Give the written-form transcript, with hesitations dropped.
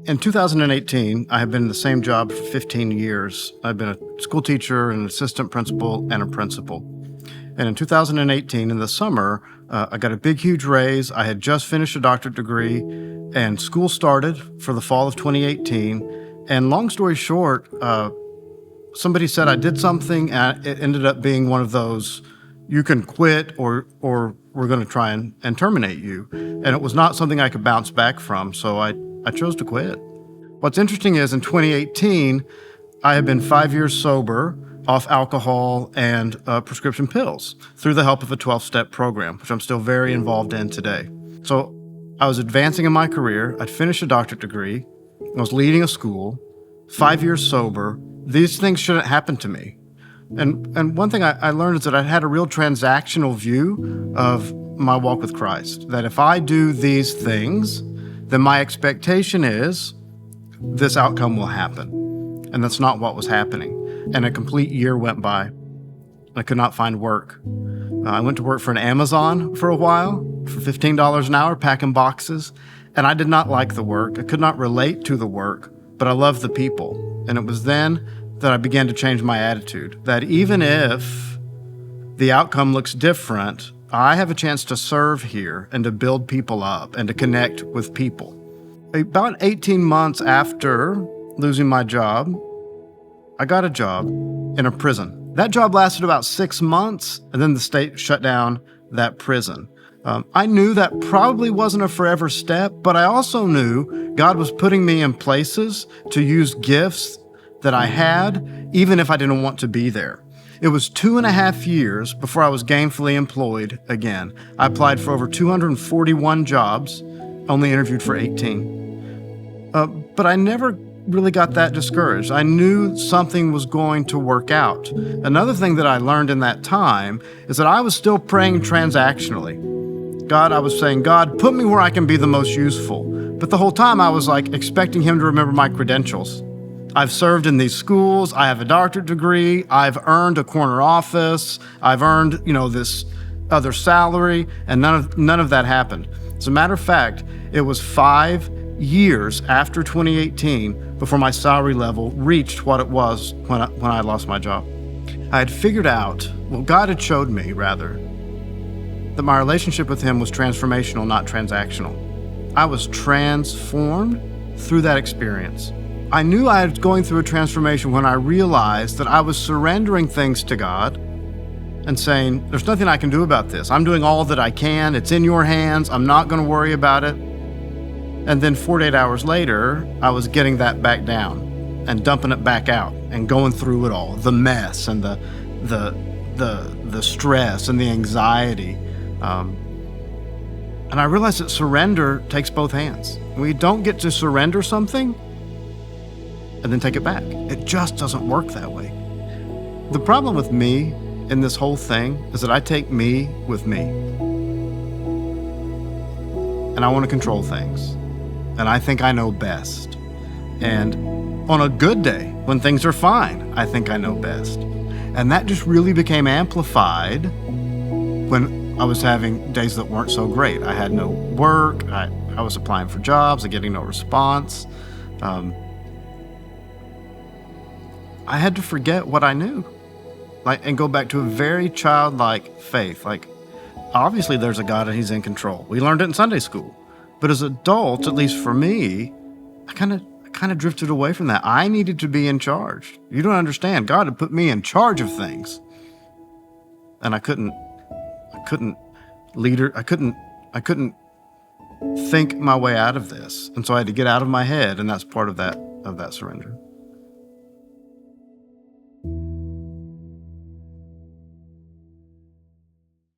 In 2018, I have been in the same job for 15 years. I've been a school teacher, an assistant principal, and a principal. And in 2018, in the summer, I got a big, huge raise. I had just finished a doctorate degree, and school started for the fall of 2018. And long story short, somebody said I did something, and it ended up being one of those, you can quit or we're going to try and terminate you. And it was not something I could bounce back from, so I chose to quit. What's interesting is in 2018, I had been 5 years sober off alcohol and prescription pills through the help of a 12-step program, which I'm still very involved in today. So I was advancing in my career. I'd finished a doctorate degree. I was leading a school, 5 years sober. These things shouldn't happen to me. And one thing I learned is that I had a real transactional view of my walk with Christ, that if I do these things, then my expectation is this outcome will happen. And that's not what was happening. And a complete year went by. I could not find work. I went to work for an Amazon for a while for $15 an hour, packing boxes. And I did not like the work. I could not relate to the work, but I loved the people. And it was then that I began to change my attitude, that even if the outcome looks different, I have a chance to serve here and to build people up and to connect with people. About 18 months after losing my job, I got a job in a prison. That job lasted about 6 months, and then the state shut down that prison. I knew that probably wasn't a forever step, but I also knew God was putting me in places to use gifts that I had, even if I didn't want to be there. It was 2.5 years before I was gainfully employed again. I applied for over 241 jobs, only interviewed for 18. But I never really got that discouraged. I knew something was going to work out. Another thing that I learned in that time is that I was still praying transactionally. I was saying, God, put me where I can be the most useful. But the whole time I was expecting him to remember my credentials. I've served in these schools. I have a doctorate degree. I've earned a corner office. I've earned, this other salary, and none of that happened. As a matter of fact, it was 5 years after 2018 before my salary level reached what it was when I lost my job. I had figured out, God had showed me, rather, that my relationship with him was transformational, not transactional. I was transformed through that experience. I knew I was going through a transformation when I realized that I was surrendering things to God and saying, there's nothing I can do about this. I'm doing all that I can. It's in your hands. I'm not going to worry about it. And then 48 hours later, I was getting that back down and dumping it back out and going through it all, the mess and the stress and the anxiety. And I realized that surrender takes both hands. We don't get to surrender something and then take it back. It just doesn't work that way. The problem with me in this whole thing is that I take me with me. And I want to control things. And I think I know best. And on a good day, when things are fine, I think I know best. And that just really became amplified when I was having days that weren't so great. I had no work. I was applying for jobs and getting no response. I had to forget what I knew, and go back to a very childlike faith. Obviously there's a God and he's in control. We learned it in Sunday school. But as adults, at least for me, I kind of drifted away from that. I needed to be in charge. You don't understand. God had put me in charge of things. And I couldn't think my way out of this. And so I had to get out of my head, and that's part of that surrender.